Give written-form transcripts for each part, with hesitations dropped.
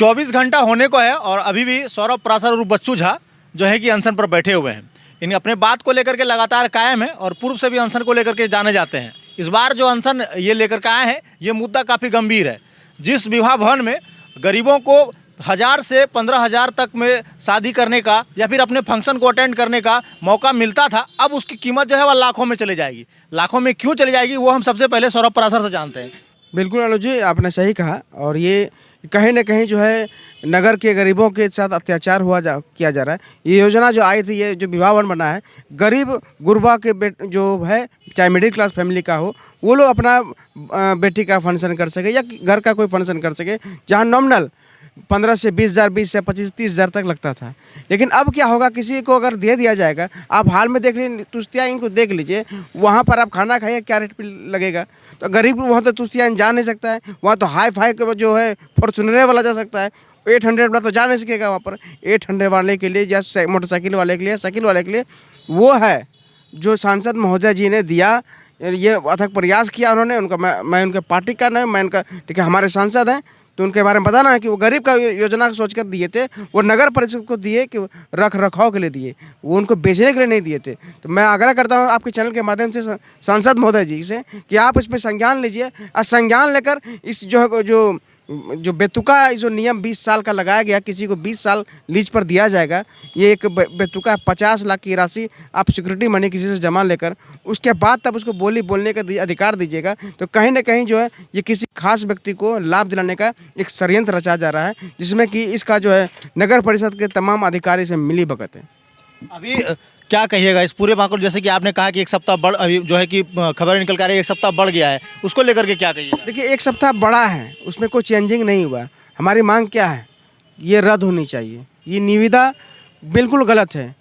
24 घंटा होने को है और अभी भी सौरभ पराशर और बच्चू झा जो है कि अनशन पर बैठे हुए हैं। इन अपने बात को लेकर के लगातार कायम है और पूर्व से भी अनशन को लेकर के जाने जाते हैं। इस बार जो अनशन ये लेकर के आए हैं, ये मुद्दा काफ़ी गंभीर है। जिस विवाह भवन में गरीबों को 1000 से 15,000 तक में शादी करने का या फिर अपने फंक्शन को अटेंड करने का मौका मिलता था, अब उसकी कीमत जो है वह लाखों में चली जाएगी। लाखों में क्यों चली जाएगी वो हम सबसे पहले सौरभ पराशर से जानते हैं। बिल्कुल अनुज जी, आपने सही कहा। और ये कहीं ना कहीं जो है नगर के गरीबों के साथ अत्याचार किया जा रहा है। ये योजना जो आई थी, ये जो विवाह भवन बना है, गरीब गुरबा के जो है, चाहे मिडिल क्लास फैमिली का हो, वो लोग अपना बेटी का फंक्शन कर सके या घर का कोई फंक्शन कर सके, जहाँ नॉमिनल 15 से 20,000, 20 से 25, 30,000 तक लगता था। लेकिन अब क्या होगा, किसी को अगर दे दिया जाएगा, आप हाल में देख लीजिए तुश्तिया इनको देख लीजिए, वहाँ पर आप खाना खाइए क्या रेट पे लगेगा। तो गरीब वहाँ तो तुश्तिया जा नहीं सकता है, वहाँ तो हाई फाई का जो है फॉर्चुनर वाला जा सकता है, 800 वाला तो जा नहीं सकेगा वहाँ पर। 800 वाले के लिए या मोटरसाइकिल वाले के लिए, साइकिल वाले के लिए वो है जो सांसद महोदय जी ने दिया। ये अथक प्रयास किया उन्होंने। उनका मैं उनके पार्टी का नहीं, मैं उनका, ठीक है, हमारे सांसद हैं तो उनके बारे में बताना है कि वो गरीब का योजना सोच कर दिए थे। वो नगर परिषद को दिए कि रख रखाव के लिए दिए, वो उनको बेचने के लिए नहीं दिए थे। तो मैं आग्रह करता हूँ आपके चैनल के माध्यम से सांसद महोदय जी से कि आप इस पर संज्ञान लीजिए और संज्ञान लेकर इस जो बेतुका जो नियम 20 साल का लगाया गया, किसी को 20 साल लीज पर दिया जाएगा, ये एक बेतुका 50 लाख की राशि आप सिक्योरिटी मनी किसी से जमा लेकर उसके बाद तब उसको बोलने का अधिकार दीजिएगा। तो कहीं ना कहीं जो है ये किसी खास व्यक्ति को लाभ दिलाने का एक षड्यंत्र रचा जा रहा है, जिसमें कि इसका जो है नगर परिषद के तमाम अधिकारी इसमें मिली भगत है। अभी क्या कहिएगा इस पूरे मामले, जैसे कि आपने कहा कि एक सप्ताह बढ़, अभी जो है कि खबर निकल कर एक सप्ताह बढ़ गया है, उसको लेकर के क्या कहिए? देखिए, एक सप्ताह बड़ा है, उसमें कोई चेंजिंग नहीं हुआ। हमारी मांग क्या है, ये रद्द होनी चाहिए। ये निविदा बिल्कुल गलत है,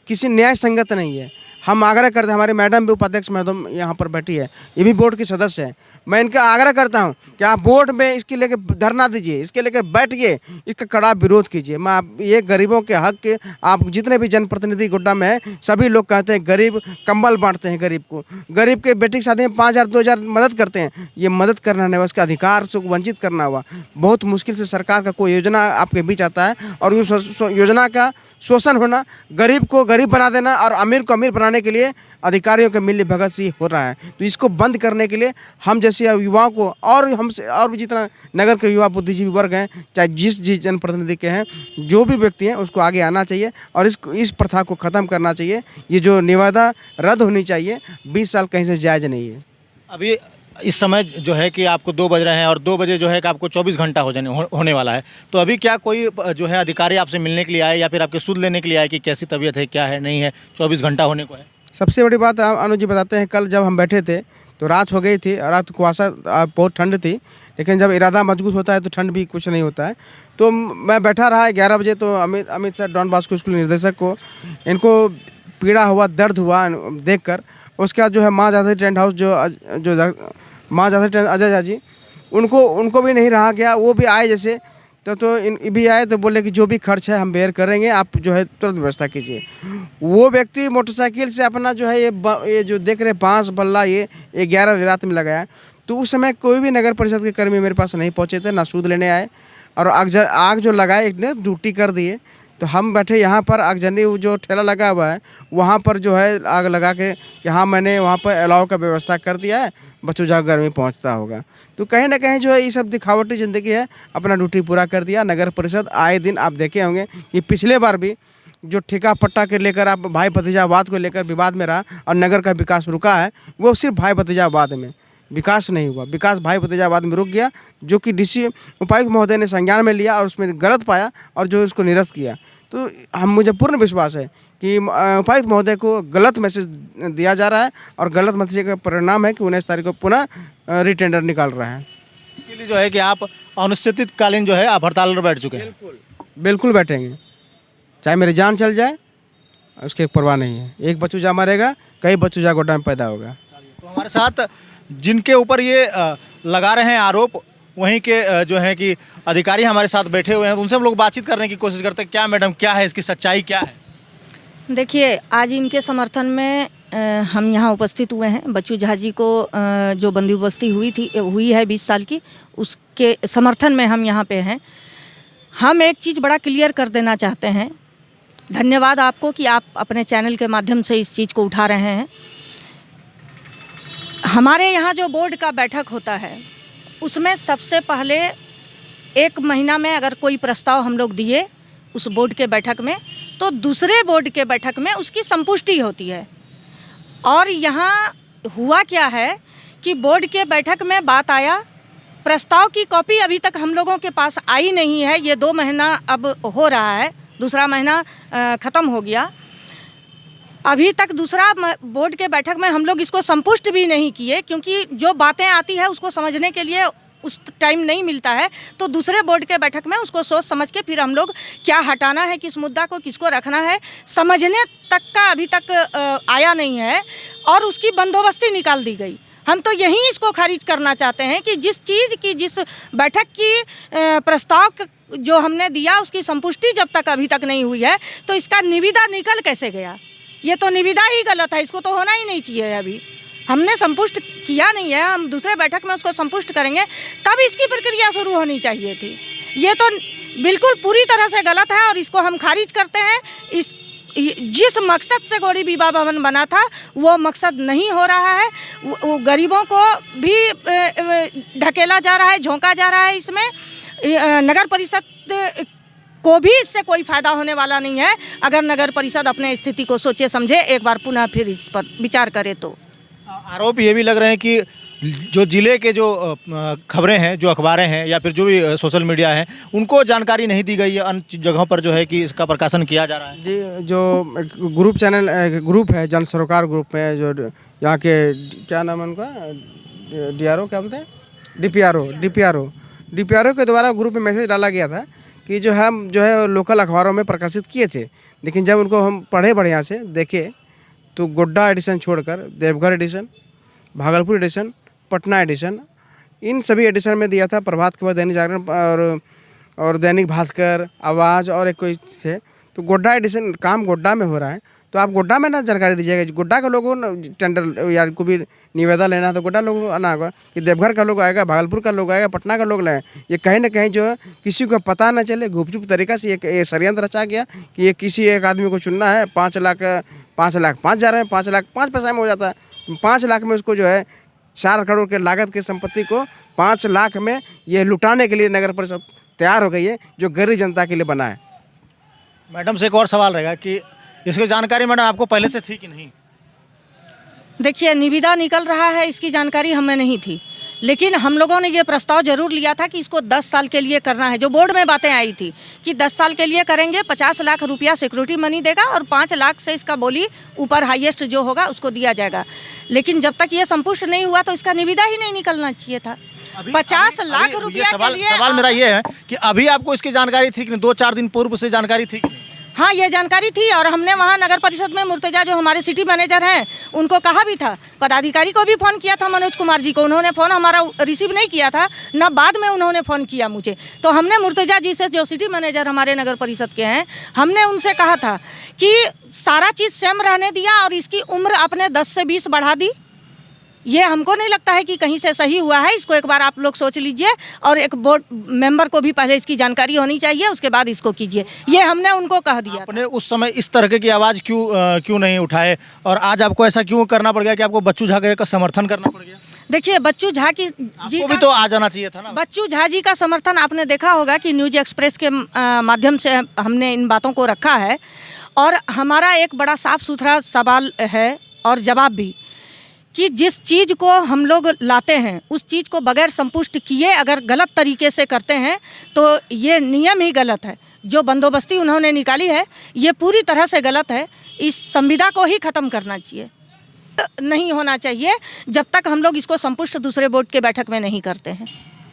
किसी न्याय संगत नहीं है। हम आग्रह करते हैं, हमारी मैडम भी उपाध्यक्ष मैडम यहाँ पर बैठी है, ये भी बोर्ड की सदस्य है। मैं इनका आग्रह करता हूँ कि आप बोर्ड में इसके लेकर धरना दीजिए, इसके लेकर बैठिए, इसका कड़ा विरोध कीजिए। मैं आप ये गरीबों के हक के, आप जितने भी जनप्रतिनिधि गोड्डा में हैं, सभी लोग कहते हैं गरीब कंबल बांटते हैं गरीब को, गरीब के बेटी की शादी में 5,000 2,000 मदद करते हैं। ये मदद करना नहीं, उसका अधिकार से वंचित करना हुआ। बहुत मुश्किल से सरकार का कोई योजना आपके बीच आता है और उस योजना का शोषण होना, गरीब को गरीब बना देना और अमीर को अमीर बनाने के लिए अधिकारियों के मिली भगत सी हो रहा है। तो इसको बंद करने के लिए हम जैसे युवाओं को और हमसे और भी जितना नगर के युवा बुद्धिजीवी वर्ग हैं, चाहे जिस जनप्रतिनिधि के हैं, जो भी व्यक्ति हैं, उसको आगे आना चाहिए और इस प्रथा को ख़त्म करना चाहिए। ये जो निविदा रद्द होनी चाहिए, 20 साल कहीं से जायज़ नहीं है। अभी इस समय जो है कि आपको 2 बज रहे हैं और 2 बजे जो है कि आपको 24 घंटा होने वाला है, तो अभी क्या कोई जो है अधिकारी आपसे मिलने के लिए आए या फिर आपके सुध लेने के लिए आए कि कैसी तबीयत है, क्या है, नहीं है, 24 घंटा होने को है? सबसे बड़ी बात अनुज जी बताते हैं, कल जब हम बैठे थे तो रात हो गई थी, रात कुहासा बहुत ठंड थी, लेकिन जब इरादा मजबूत होता है तो ठंड भी कुछ नहीं होता है। तो मैं बैठा रहा 11 बजे, तो Amit sir Don Bosco school निदेशक को इनको पीड़ा हुआ, दर्द हुआ देखकर। उसके बाद जो है माँ जादरी टेंट हाउस जो माँ जादरी टेंट अजय जी, उनको भी नहीं रहा गया, वो भी आए जैसे तो इन भी आए तो बोले कि जो भी खर्च है हम बेयर करेंगे, आप जो है तुरंत व्यवस्था कीजिए। वो व्यक्ति मोटरसाइकिल से अपना जो है ये जो देख रहे बांस बल्ला ये 11 बजे रात में लगाया। तो उस समय कोई भी नगर परिषद के कर्मी मेरे पास नहीं पहुंचे थे, ना सूद लेने आए, और आग जो लगाए एक ने ड्यूटी कर दिए। तो हम बैठे यहाँ पर आगजनी जो ठेला लगा हुआ है वहाँ पर जो है आग लगा के कि हाँ मैंने वहाँ पर अलाव का व्यवस्था कर दिया है, बच्चों जहाँ घर में पहुँचता होगा। तो कहीं ना कहीं जो है ये सब दिखावटी ज़िंदगी है, अपना ड्यूटी पूरा कर दिया। नगर परिषद आए दिन आप देखे होंगे कि पिछले बार भी जो ठेका पट्टा के लेकर आप भाई भतीजावाद को लेकर विवाद में रहा और नगर का विकास रुका है, वो सिर्फ भाई भतीजावाद में विकास नहीं हुआ। विकास भाई भतीजावाद में रुक गया, जो कि डीसी उपायुक्त महोदय ने संज्ञान में लिया और उसमें गलत पाया और जो उसको निरस्त किया। तो मुझे पूर्ण विश्वास है कि उपायुक्त महोदय को गलत मैसेज दिया जा रहा है और गलत मैसेज का परिणाम है कि 19 तारीख को पुनः रिटेंडर निकाल रहा है। इसीलिए जो है कि आप अनिश्चितकालीन जो है आप हड़ताल पर बैठ चुके हैं। बिल्कुल बैठेंगे, चाहे मेरी जान चल जाए, उसकी परवाह नहीं है। एक बच्चूजा मरेगा, कई बच्चूजा गोड्डा में पैदा होगा। तो हमारे साथ जिनके ऊपर ये लगा रहे हैं आरोप, वहीं के जो है कि अधिकारी हमारे साथ बैठे हुए हैं, तो उनसे हम लोग बातचीत करने की कोशिश करते हैं। क्या मैडम, क्या है इसकी सच्चाई, क्या है? देखिए, आज इनके समर्थन में हम यहाँ उपस्थित हुए हैं। बच्चू झा जी को जो बंदोबस्ती हुई है 20 साल की, उसके समर्थन में हम यहाँ पे हैं। हम एक चीज़ बड़ा क्लियर कर देना चाहते हैं। धन्यवाद आपको कि आप अपने चैनल के माध्यम से इस चीज़ को उठा रहे हैं। हमारे यहाँ जो बोर्ड का बैठक होता है उसमें सबसे पहले 1 महीना में अगर कोई प्रस्ताव हम लोग दिए उस बोर्ड के बैठक में, तो दूसरे बोर्ड के बैठक में उसकी संपुष्टि होती है। और यहाँ हुआ क्या है कि बोर्ड के बैठक में बात आया, प्रस्ताव की कॉपी अभी तक हम लोगों के पास आई नहीं है। ये 2 महीना अब हो रहा है, दूसरा महीना ख़त्म हो गया, अभी तक दूसरा बोर्ड के बैठक में हम लोग इसको संपुष्ट भी नहीं किए, क्योंकि जो बातें आती है उसको समझने के लिए उस टाइम नहीं मिलता है। तो दूसरे बोर्ड के बैठक में उसको सोच समझ के फिर हम लोग क्या हटाना है, किस मुद्दा को किसको रखना है, समझने तक का अभी तक आया नहीं है और उसकी बंदोबस्ती निकाल दी गई। हम तो यही इसको खारिज करना चाहते हैं कि जिस चीज़ की, जिस बैठक की प्रस्ताव जो हमने दिया उसकी संपुष्टि जब तक अभी तक नहीं हुई है, तो इसका निविदा निकल कैसे गया? ये तो निविदा ही गलत है, इसको तो होना ही नहीं चाहिए। अभी हमने संपुष्ट किया नहीं है, हम दूसरे बैठक में उसको संपुष्ट करेंगे, तब इसकी प्रक्रिया शुरू होनी चाहिए थी। ये तो बिल्कुल पूरी तरह से गलत है और इसको हम खारिज करते हैं। जिस मकसद से गौरी विवाह भवन बना था वो मकसद नहीं हो रहा है। वो गरीबों को भी ढकेला जा रहा है, झोंका जा रहा है। इसमें नगर परिषद को भी इससे कोई फ़ायदा होने वाला नहीं है। अगर नगर परिषद अपने स्थिति को सोचे समझे, एक बार पुनः फिर इस पर विचार करे तो। आरोप ये भी लग रहे हैं कि जो ज़िले के जो खबरें हैं, जो अखबारें हैं या फिर जो भी सोशल मीडिया है, उनको जानकारी नहीं दी गई है। अन्य जगहों पर जो है कि इसका प्रकाशन किया जा रहा है। जी, जो ग्रुप है जन सरोकार ग्रुप में, जो यहाँ के क्या नाम है उनका, DRO क्या बोलते हैं, DPRO के द्वारा ग्रुप में मैसेज डाला गया था कि जो हम जो है लोकल अखबारों में प्रकाशित किए थे, लेकिन जब उनको हम पढ़े बढ़िया से देखे तो गोड्डा एडिशन छोड़कर Deoghar edition, Bhagalpur edition, Patna edition, इन सभी एडिशन में दिया था। प्रभात खबर, दैनिक जागरण और दैनिक भास्कर, आवाज़ और एक कोई से, तो गोड्डा एडिशन काम गोड्डा में हो रहा है, तो आप गोड्डा में ना जानकारी दीजिएगा। गोड्डा के लोगों को टेंडर या को भी निवेदन लेना है तो गोड्डा लोगों को आना होगा कि देवघर का लोग आएगा, भागलपुर का लोग आएगा, पटना का लोग लाए। ये कहीं ना कहीं जो है किसी को पता ना चले, गुपचुप तरीका से ये षड्यंत्र रचा गया कि ये किसी एक आदमी को चुनना है। 5 लाख 5 जा रहे हैं, 5 लाख 5 पैसा में हो जाता है। 5 लाख में उसको जो है 4 करोड़ के लागत की संपत्ति को 5 लाख में ये लुटाने के लिए नगर परिषद तैयार हो गई है, जो गरीब जनता के लिए बना है। मैडम से एक और सवाल रहेगा कि इसकी जानकारी मैडम आपको पहले से थी कि नहीं? देखिए, निविदा निकल रहा है, इसकी जानकारी हमें नहीं थी, लेकिन हम लोगों ने ये प्रस्ताव जरूर लिया था कि इसको 10 साल के लिए करना है। जो बोर्ड में बातें आई थी कि 10 साल के लिए करेंगे, 50 लाख रुपया सिक्योरिटी मनी देगा और 5 लाख से इसका बोली ऊपर हाईएस्ट जो होगा उसको दिया जाएगा। लेकिन जब तक ये संपुष्ट नहीं हुआ तो इसका निविदा ही नहीं निकलना चाहिए था। 50 लाख रुपया के लिए सवाल मेरा ये है कि अभी आपको इसकी जानकारी थी कि 2-4 दिन पूर्व से जानकारी थी? हाँ, ये जानकारी थी और हमने वहाँ नगर परिषद में मुर्तजा जो हमारे सिटी मैनेजर हैं उनको कहा भी था। पदाधिकारी को भी फ़ोन किया था, मनोज कुमार जी को, उन्होंने फ़ोन हमारा रिसीव नहीं किया था, न बाद में उन्होंने फ़ोन किया मुझे। तो हमने मुर्तजा जी से, जो सिटी मैनेजर हमारे नगर परिषद के हैं, हमने उनसे कहा था कि सारा चीज़ सेम रहने दिया और इसकी उम्र आपने 10 से 20 बढ़ा दी। ये हमको नहीं लगता है कि कहीं से सही हुआ है। इसको एक बार आप लोग सोच लीजिए और एक बोर्ड मेंबर को भी पहले इसकी जानकारी होनी चाहिए, उसके बाद इसको कीजिए। ये हमने उनको कह दिया। आपने उस समय इस तरह की आवाज़ क्यों नहीं उठाए और आज आपको ऐसा क्यों करना पड़ गया कि आपको बच्चू झा का समर्थन करना पड़ गया? देखिए, बच्चू झा जी भी तो आ जाना चाहिए था ना। बच्चू झा जी का समर्थन आपने देखा होगा कि न्यूज एक्सप्रेस के माध्यम से हमने इन बातों को रखा है और हमारा एक बड़ा साफ सुथरा सवाल है और जवाब भी कि जिस चीज़ को हम लोग लाते हैं उस चीज़ को बगैर संपुष्ट किए अगर गलत तरीके से करते हैं तो ये नियम ही गलत है। जो बंदोबस्ती उन्होंने निकाली है ये पूरी तरह से गलत है। इस संविदा को ही ख़त्म करना चाहिए, नहीं होना चाहिए जब तक हम लोग इसको संपुष्ट दूसरे बोर्ड के बैठक में नहीं करते हैं।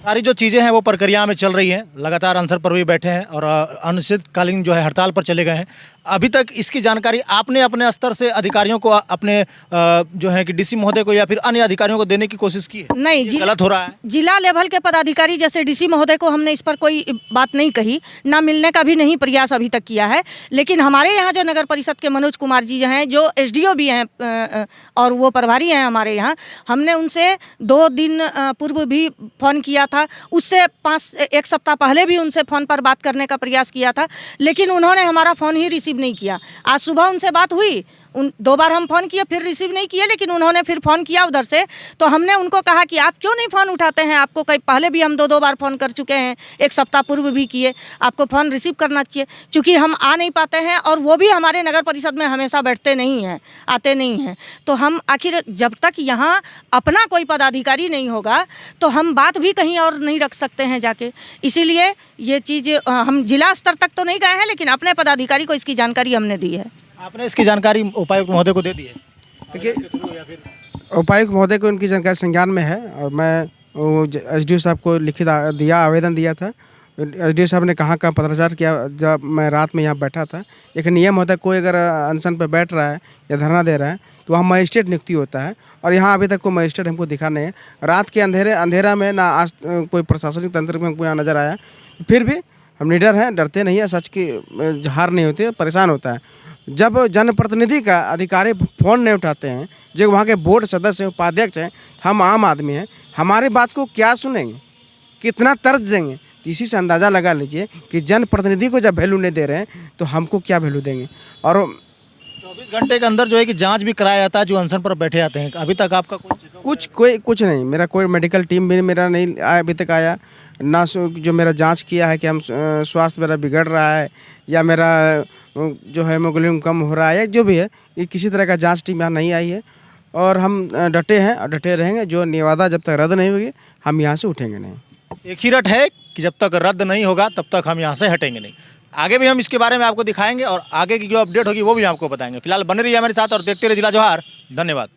सारी जो चीज़ें हैं वो प्रक्रिया में चल रही हैं, लगातार अनशन पर भी बैठे हैं और अनिश्चितकालीन जो है हड़ताल पर चले गए हैं। अभी तक इसकी जानकारी आपने अपने स्तर से अधिकारियों को अपने जो है कि डीसी महोदय को या फिर अन्य अधिकारियों को देने की कोशिश की है? नहीं ये गलत हो रहा है। जिला लेवल के पदाधिकारी जैसे डीसी महोदय को हमने इस पर कोई बात नहीं कही, ना मिलने का भी नहीं प्रयास अभी तक किया है। लेकिन हमारे यहाँ जो नगर परिषद के मनोज कुमार जी हैं, जो एसडीओ भी हैं और वो प्रभारी हैं हमारे यहाँ, हमने उनसे 2 दिन पूर्व भी फ़ोन किया था। उससे 1 सप्ताह पहले भी उनसे फ़ोन पर बात करने का प्रयास किया था, लेकिन उन्होंने हमारा फ़ोन ही रिसीव नहीं किया। आज सुबह उनसे बात हुई, 2 बार हम फ़ोन किए, फिर रिसीव नहीं किए, लेकिन उन्होंने फिर फ़ोन किया उधर से। तो हमने उनको कहा कि आप क्यों नहीं फ़ोन उठाते हैं, आपको कई पहले भी हम 2 बार फ़ोन कर चुके हैं, 1 सप्ताह पूर्व भी किए, आपको फ़ोन रिसीव करना चाहिए। चूँकि हम आ नहीं पाते हैं और वो भी हमारे नगर परिषद में हमेशा बैठते नहीं हैं, आते नहीं हैं, तो हम आखिर जब तक यहाँ अपना कोई पदाधिकारी नहीं होगा तो हम बात भी कहीं और नहीं रख सकते हैं जाके। इसीलिए ये चीज़ हम जिला स्तर तक तो नहीं गए हैं, लेकिन अपने पदाधिकारी को इसकी जानकारी हमने दी है। आपने इसकी जानकारी उपायुक्त महोदय को दे दी है? देखिए, उपायुक्त महोदय को इनकी जानकारी संज्ञान में है और मैं एसडीओ साहब को लिखित आवेदन दिया था। एसडीओ साहब ने कहाँ पत्राचार किया जब मैं रात में यहाँ बैठा था। एक नियम होता है, कोई अगर अनशन पर बैठ रहा है या धरना दे रहा है तो वहाँ मजिस्ट्रेट नियुक्ति होता है, और यहाँ अभी तक कोई मजिस्ट्रेट हमको दिखा नहीं है। रात के अंधेरा में ना आज कोई प्रशासनिक तंत्र में हमको यहाँ नज़र आया। फिर भी हम निडर हैं, डरते नहीं हैं, सच की हार नहीं होती है, परेशान होता है। जब जनप्रतिनिधि का अधिकारी फ़ोन नहीं उठाते हैं, जो वहाँ के बोर्ड सदस्य हैं, उपाध्यक्ष हैं, हम आम आदमी हैं, हमारी बात को क्या सुनेंगे, कितना तर्ज देंगे? तो इसी से अंदाज़ा लगा लीजिए कि जनप्रतिनिधि को जब वैल्यू नहीं दे रहे हैं तो हमको क्या वैल्यू देंगे। और 24 घंटे के अंदर जो है कि जांच भी कराया जाता है जो अनशन पर बैठे आते हैं। अभी तक आपका कुछ नहीं, मेरा कोई मेडिकल टीम भी मेरा नहीं अभी तक आया ना। जो मेरा जांच किया है कि हम स्वास्थ्य मेरा बिगड़ रहा है या मेरा जो हेमोग्लोबिन कम हो रहा है, जो भी है, ये किसी तरह का जांच टीम यहाँ नहीं आई है। और हम डटे हैं और डटे रहेंगे। जो निवादा जब तक रद्द नहीं होगी हम यहाँ से उठेंगे नहीं। एक ही रट है कि जब तक रद्द नहीं होगा तब तक हम यहाँ से हटेंगे नहीं। आगे भी हम इसके बारे में आपको दिखाएंगे और आगे की जो अपडेट होगी वो भी आपको बताएंगे। फिलहाल बने रहिए हमारे साथ और देखते रहिए जिला जोहार। धन्यवाद।